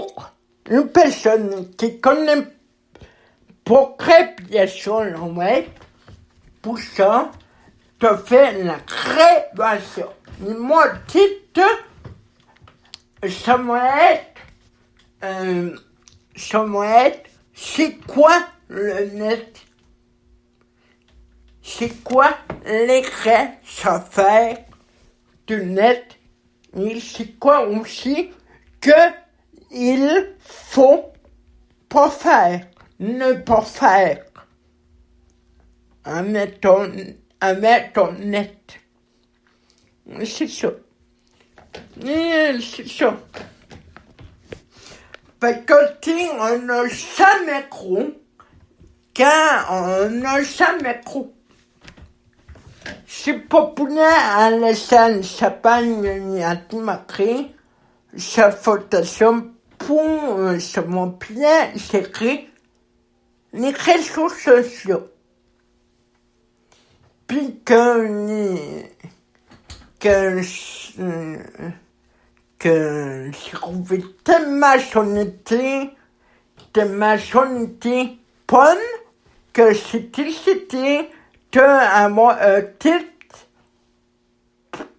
pour une personne qui connaît pas très bien sur le web, pour ça, tu fais la création. Mon titre, ça va être, c'est quoi le net? C'est quoi les affaires du net? Et c'est quoi aussi que il faut pas faire, ne pas faire avec ton net. C'est ça. C'est ça. Parce que si on n'a jamais cru, quand on n'a jamais cru, c'est populaire à la scène, ça parle à tout marqué, sa fondation pour ce mot bien, c'est écrit les réseaux sociaux. Puis que j'ai trouvé tellement sonité bonne, que c'était un titre,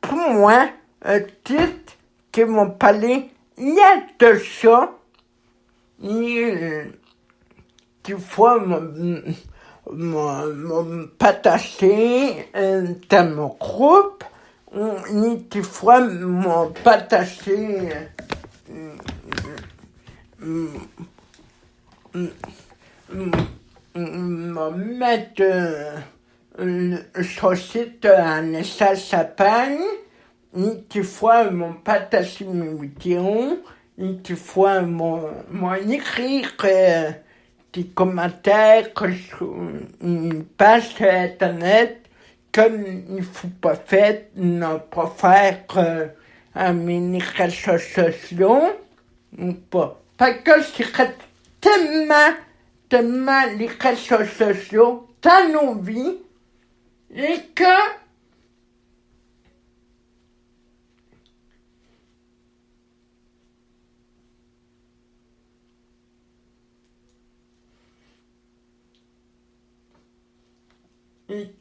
pour moi, un titre qui m'ont parlé, il y a de ça, et des fois, m'ont partagé dans mon groupe, des fois, m'ont partagé mettre sur site un message s'appelle, des fois m'ont partagé mes vidéos, des fois m'ont écrit des commentaires sur une page sur internet comme il faut pas faire, ne pas faire mes réseaux sociaux ou pas. Parce que c'est tellement les réseaux sociaux dans nos vies et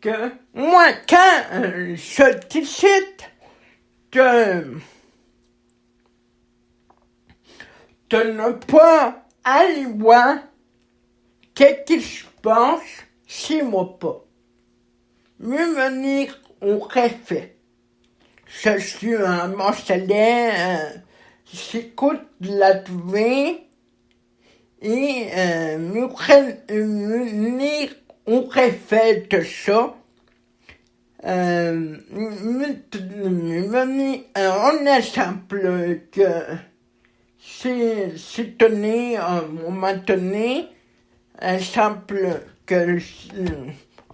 que moi quand je décide de ne pas aller voir qu'est-ce que je pense, c'est moi pas. Mieux venir au café. Je suis un morcelet, j'écoute la TV et mieux venir au café de ça. On est simple que c'est donné à un moment donné, exemple que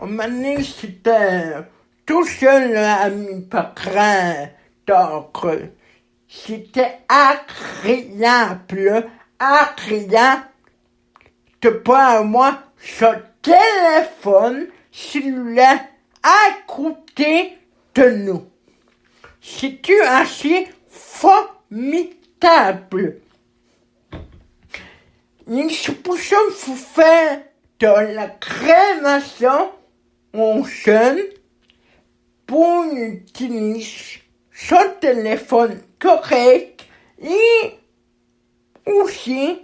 on m'a dit c'était tout seul à mes parents, donc c'était agréable de pas avoir ce téléphone cellulaire à côté de nous. C'est assez formidable. Une supposition faut faire de la création aux jeunes pour utiliser son téléphone correct et aussi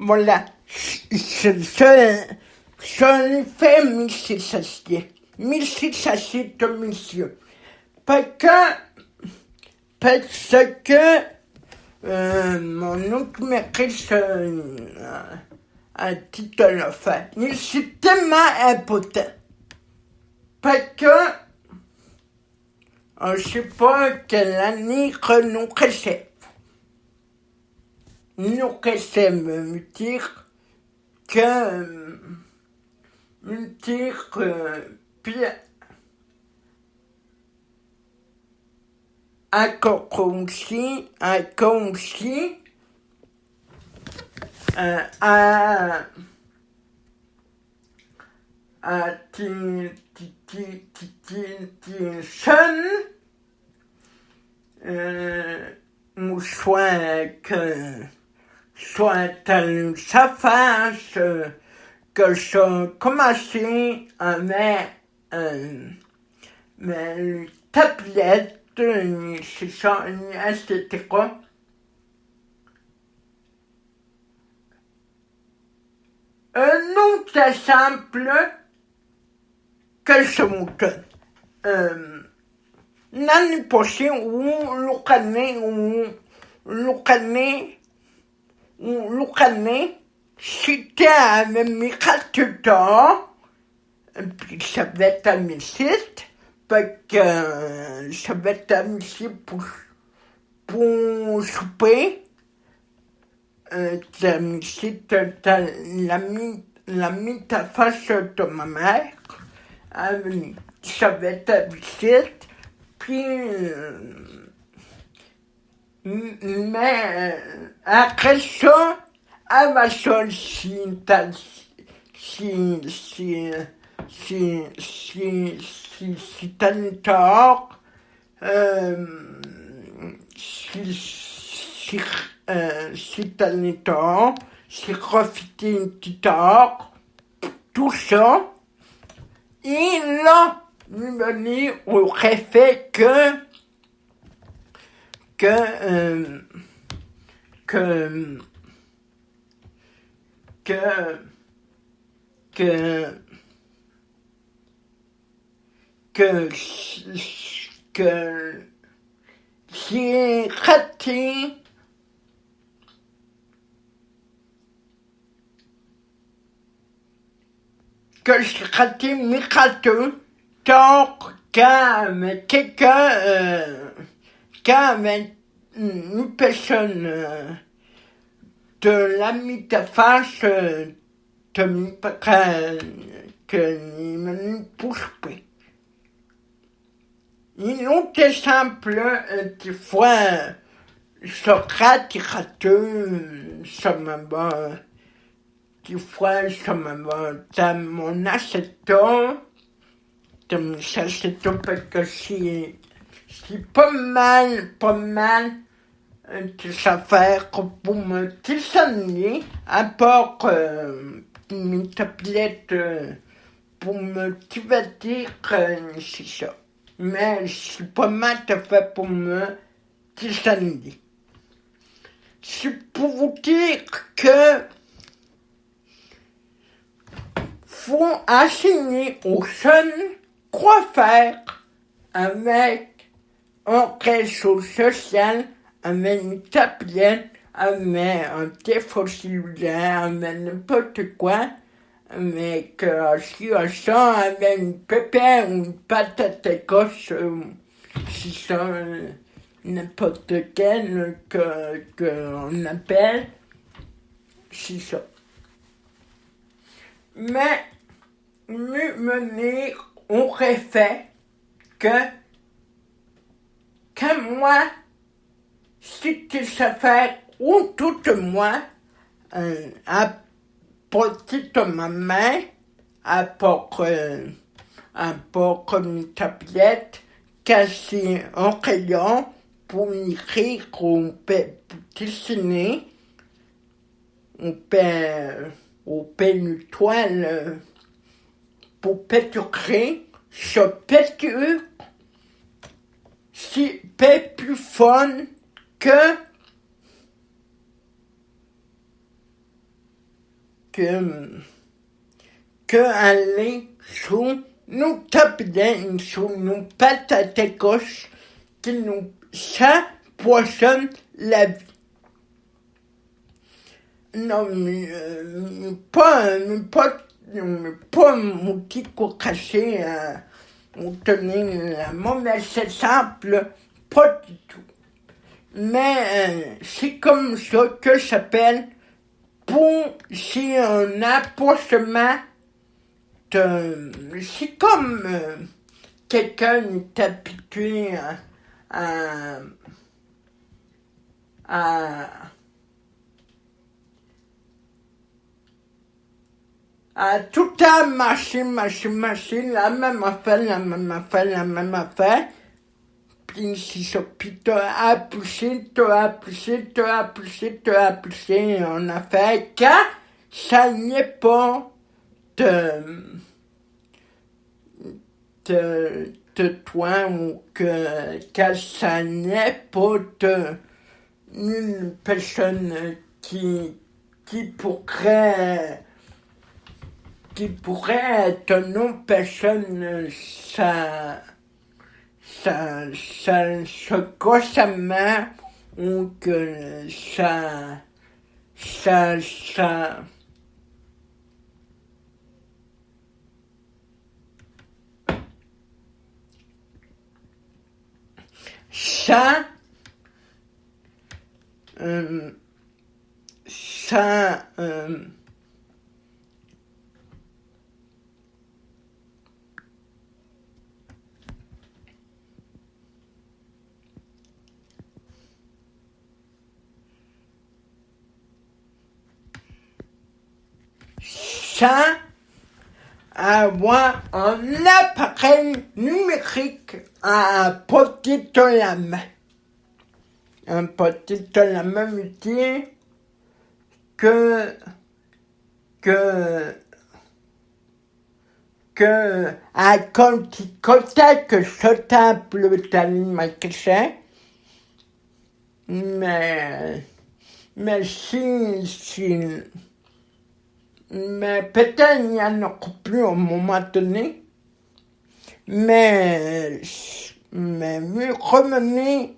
voilà, je l'ai fait 1600 de monsieur. Parce que mon oncle maîtrise un titre de le faire. Mais c'est tellement important. Parce que je sais pas quelle année que nous réserve. Nous réserve me dire que me dire puis encore aussi à jeune ou soit que soit ça fasse que je commençais à mettre mes tablettes, c'est ça, etc. Non, c'est simple que je me donne. L'année prochaine, ou l'année, c'était avec mes d'or, puis ça va être à mes sites, parce que ça va être à mes sites pour souper. C'était la métaphore de ma mère. Ça va être à mes sites, puis mais après ça, elle va solliciter si t'as une tort, si t'as une tort, si profiter une petite tort, tout ça, et là, venir au fait que j'ai raté mes râteaux, donc quand une personne de la métaphore de me que me pousse pas. Une autre simple, des fois, je rate, ça me va, des fois, ça me va dans mon acéton, parce que c'est pas mal des affaires pour me désoigner, à part une tablette pour me divertir, c'est ça. Mais c'est pas mal de fait pour me désoigner. C'est pour vous dire que faut enseigner aux jeunes quoi faire avec un réseau social, avec une tablette, avec un téléphone cellulaire, avec n'importe quoi, avec si ça, avec une pépère ou une patate écosse, si ça, n'importe quel qu'on appelle, c'est ça. Mais mieux mener aurait fait que moi, c'était ça faire ou toute moi, à portée de ma main, à part comme une tablette, casser un crayon pour écrire ou pour dessiner, ou une toile pour peinturer, ce peinture, c'est plus fun que aller sur nos tablettes, sur nos patates écosse qui nous ça poissonne la vie. Non, mais pas mon petit coup caché ou tenir la monnaie, c'est simple, pas du tout. Mais c'est comme ça que ça s'appelle pour si on a pour chemin c'est comme quelqu'un est habitué à, à, à tout le temps marcher, la même affaire. Puis si ça, puis t'as poussé, on a fait quand ça n'est pas de toi ou que ça n'est pas une personne qui pourrait être une autre personne, ça constamment ou que ça ça avoir un appareil numérique à portée de la main. Un portée de la main veut dire que à contact ce table d'alimentation, mais mais peut-être il y en aura plus à un moment donné, mais revenir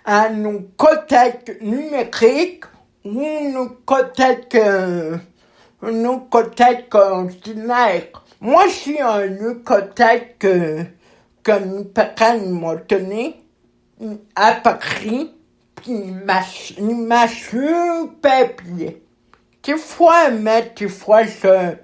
à nos contacts numériques ou nos contacts ordinaires. Moi, j'ai un contact que mes parents m'ont donné à Paris, puis il m'a super bien. Des fois, je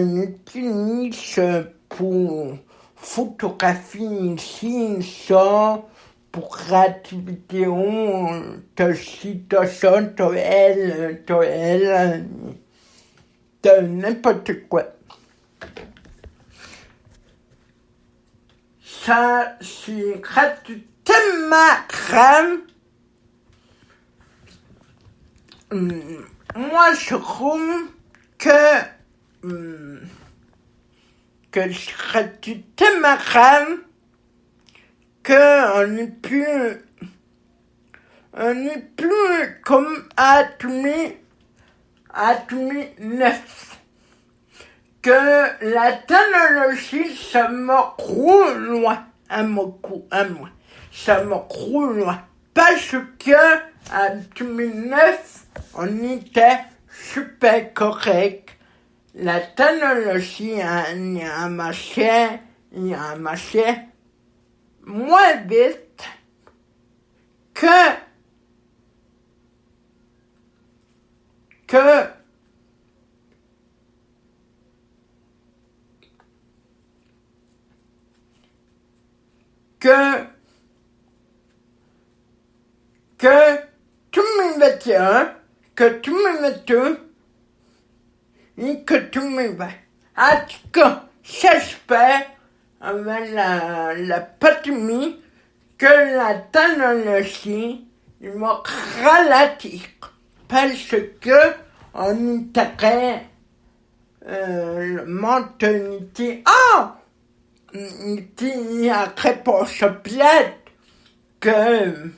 l'utilise pour photographier ici, ça, pour activité, de ci, de ça, de elle, de n'importe quoi. Ça, c'est tellement grave. Moi, je trouve que serait tellement grave qu'on n'est plus comme à 2009. Que la technologie, ça me roule loin, à moi. Ça me roule loin. Parce que, à 2009, on était super correct. La technologie, il y a un marché moins vite que que 2021, que 2022 et que 2020. En tout cas, j'espère, avec la pandémie, que la technologie va ralentir. Parce que on dirait mentalité. Il y a réponse bien que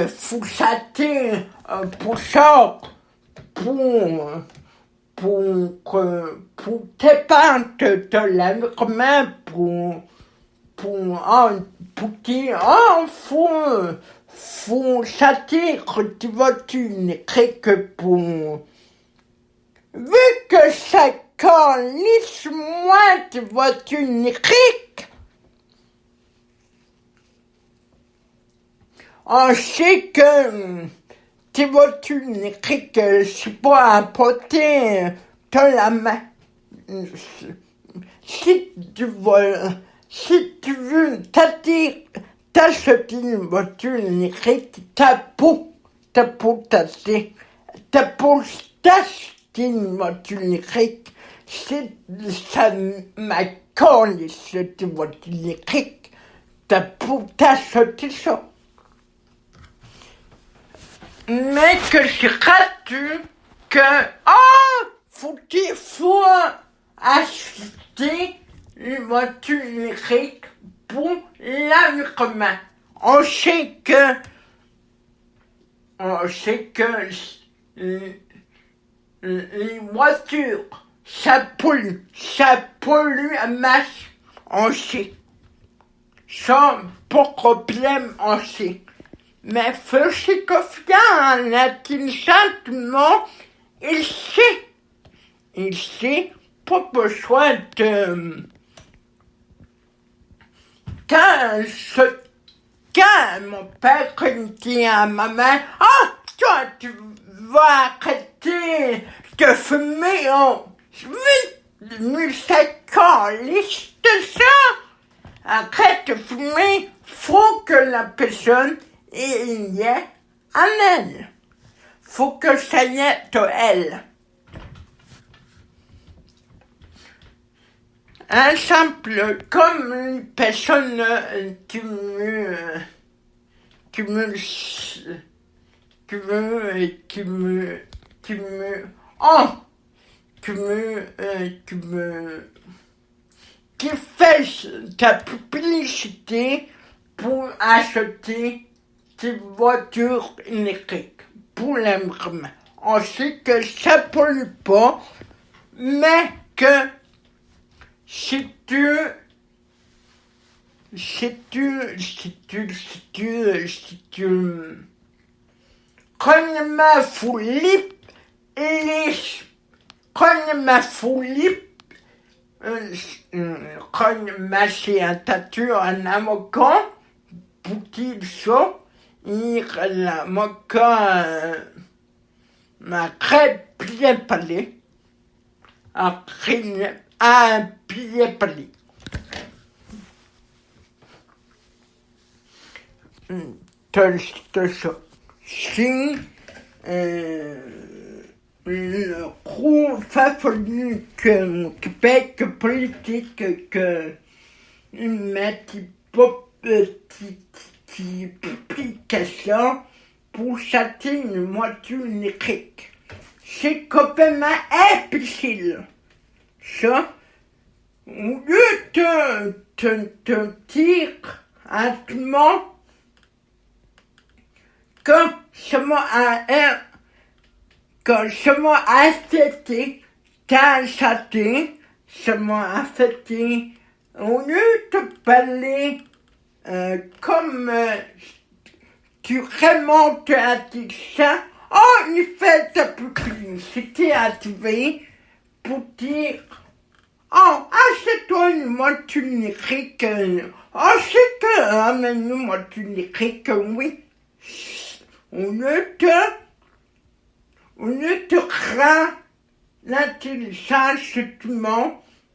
faut s'attirer pour ça, pour t'épargner de la main, pour dire, faut s'attirer de voiture électrique pour... Vu que ça calisse moins de voitures électriques, on sait que tes voitures électriques, c'est pas à porter de la main. Si tu veux t'acheter une voiture électrique, t'as pour t'acheter une voiture électrique, ça m'a collé cette voiture électrique, t'as pour t'acheter ça. Mais que seras-tu que, faut acheter une voiture électrique pour l'environnement. On sait que les voitures, ça pollue à masse, on sait. Ça, pas de problème, on sait. Mais fais confiance en l'intelligent, il sait, pas besoin de... Quand mon père dit à ma mère, toi, tu vas arrêter de fumer, mais ça calisse de ça. Arrête de fumer, faut que la personne y ait en elle. Faut que ça y ait de elle. Un simple, comme une personne qui me qui fait ta publicité pour acheter des voitures électriques pour l'environnement. On sait que ça pollue pas, mais que si tu connais ma folie, c'est un tatou en avocat, pour dire ça, l'avocat m'a très bien parlé, un bien parlé. C'est ça. Si le gros favori que Québec politique que mettre pas petite publication pour acheter une voiture électrique. C'est complètement imbécile. Ça, au lieu de dire à tout le monde que ça m'a affecté, ta santé, ça m'a affecté. Au lieu de parler comme tu remontes à dire ça, il fait ta publicité activée pour dire achète-toi une voiture électrique, amène-nous une voiture électrique, oui. On ne te rend l'intelligence de tout le monde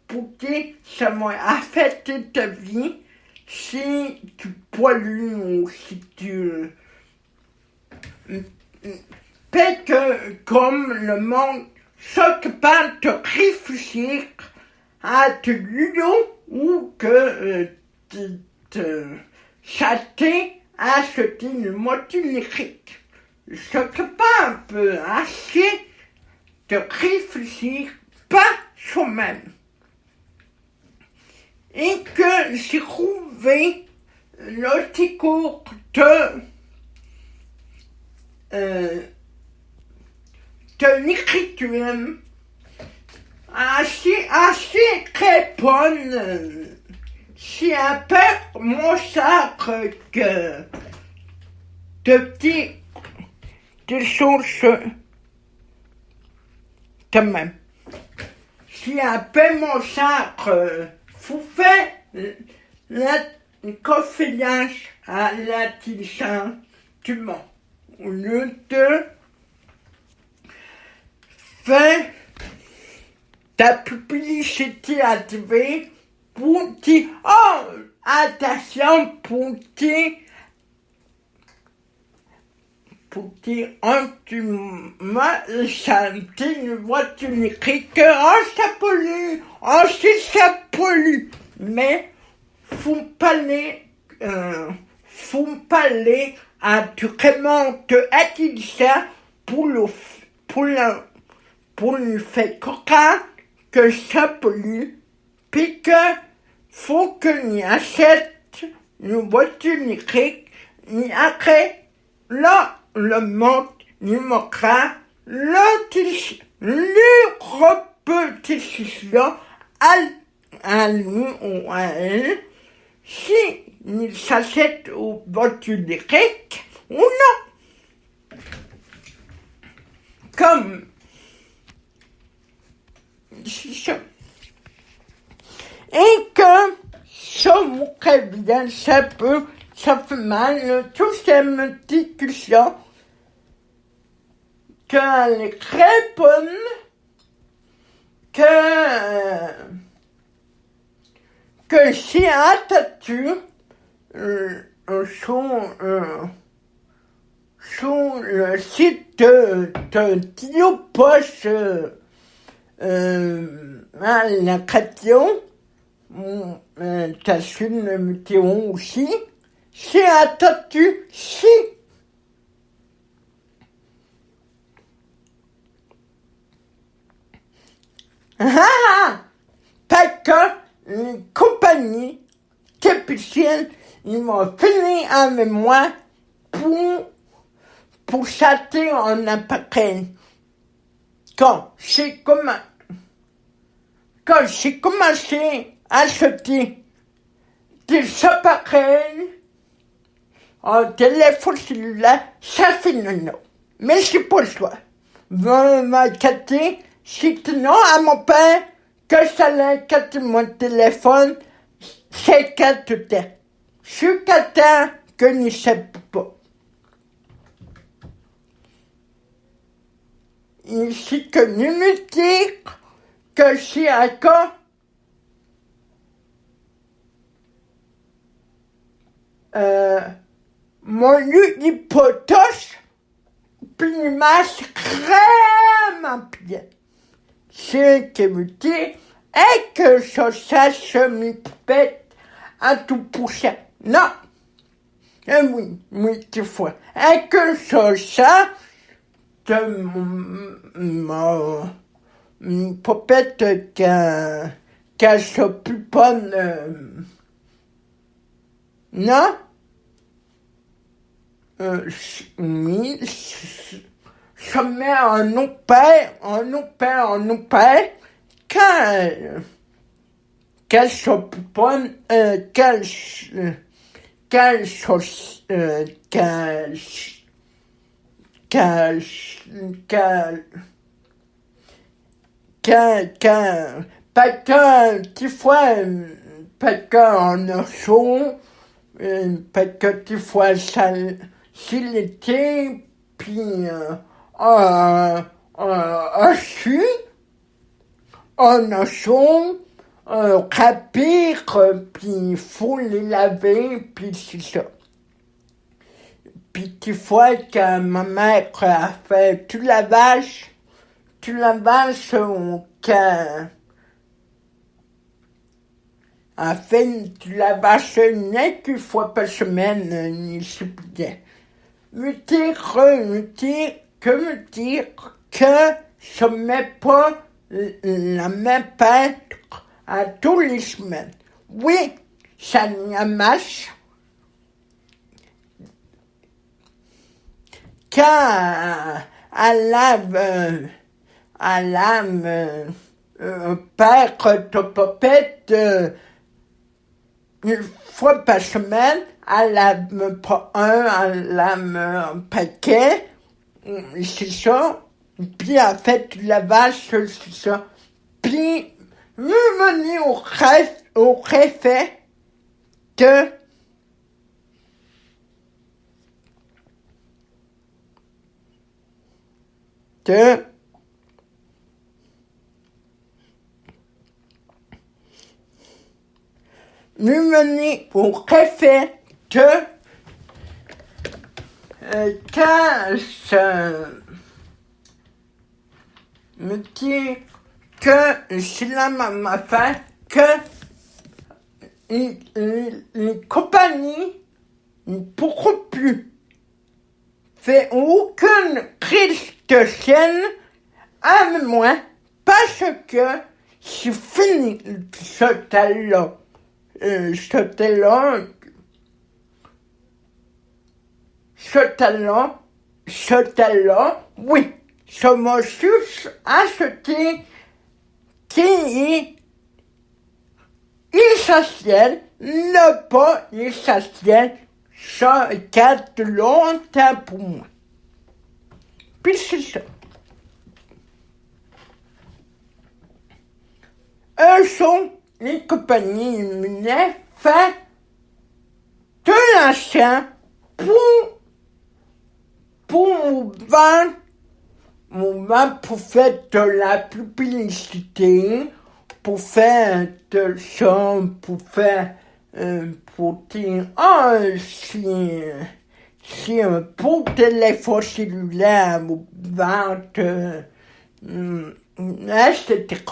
pour que ça m'a affecté ta vie si tu pollues ou si tu... Peut-être que comme le monde s'occupe de réfléchir à te ludo ou que s'acheter une voiture électrique. S'occupe un peu assez de réfléchir pas soi-même. Et que j'ai trouvé l'article de l'écriture assez très bonne. C'est un peu mon sacre que de des choses quand même. Si après mon sacre, vous faites la confiance à l'intelligence du monde, au lieu de faire ta publicité à TV pour dire, oh, attention, pour dire, tu m'as senti une voiture écrite que, oh, ça pollue, oh, si ça pollue. Mais, faut parler vraiment de ça pour lui faire croire que ça pollue, puis que faut que n'y achète une voiture électrique, ni après, là, le monde n'y manquera repétition à lui ou à elle, si il s'achète une voiture électrique ou non. Comme ça. Et que ça vous prévient, ça fait mal, tout ça me dit que ça, qu'elle est très bonne, que si attendu, sur le site de Diopoche, à la question, t'as su le météo aussi, c'est attendu si. Parce que les compagnies capitales, ils m'ont fini avec moi pour s'acheter un appareil. Quand j'ai commencé à acheter des appareils en téléphone cellulaire, ça fait non. Mais c'est pas le choix. Ma Cathy, c'est non à mon père que ça l'a capté mon téléphone, c'est qu'elle tout est. Je suis quelqu'un que ne sait pas. Ici que nous me dire que c'est encore mon hypothèse puis une masse vraiment bien. Ce qui veut dire est que ça se me pète à tout pousser. Non. Oui, des fois. Et que ça de peut-être qu'elle soit plus bonne. Non? Oui, ça met un père, qu'elle soit plus bonne, qu'elle soit, parce que, des fois, parce qu'on a chaud, parce que des fois, c'est l'été, puis, on a chaud, rapide, puis il faut les laver, puis c'est ça. Puis des fois que ma mère a fait tout lavage, qu'elle a fait du lavage une fois par semaine, il se plaît. Me dire que je mets pas la même peintre à tous les semaines. Oui, ça n'amasse. Quand elle lave un père de popette, une fois par semaine, elle me prend elle me un paquet, c'est ça. Puis elle fait du lavage, c'est ça. Puis, nous venons au fait que nous venons au fait que quand je me dis que c'est la même affaire que les compagnies ne pourront plus faire aucune crise de chaîne à moi parce que c'est fini ce talent. Ce talent, oui, je me suis acheté qui est essentiel, ne pas essentiel, ça garde longtemps pour moi. Puis c'est ça. Eux sont les compagnies immunitaires fait de l'ancien pour vendre, pour faire de la publicité, pour faire de ça, pour dire, si un beau téléphone cellulaire vous vend, etc.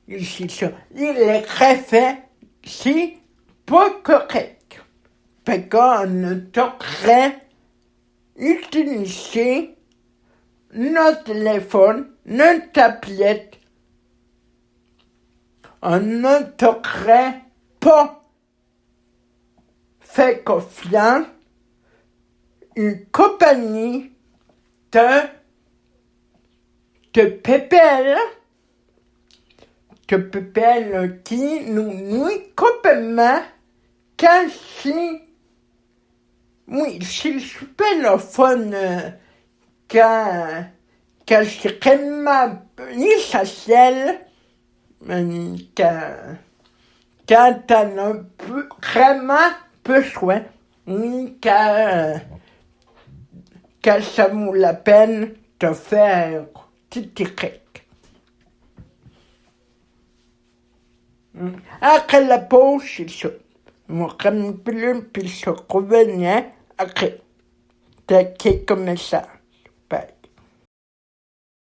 C'est ça. Il est fait, c'est pas correct. Fait qu'on devrait utiliser notre téléphone, notre tablette. On ne devrait pas faire confiance à une compagnie de PPL qui nous nuit complètement quand oui, c'est super le fun quand c'est vraiment essentiel, quand t'en as vraiment besoin, quand ça vaut la peine de faire petit direct. Après la pause, c'est ça. Mon camion puis se revenait après. T'as comme ça.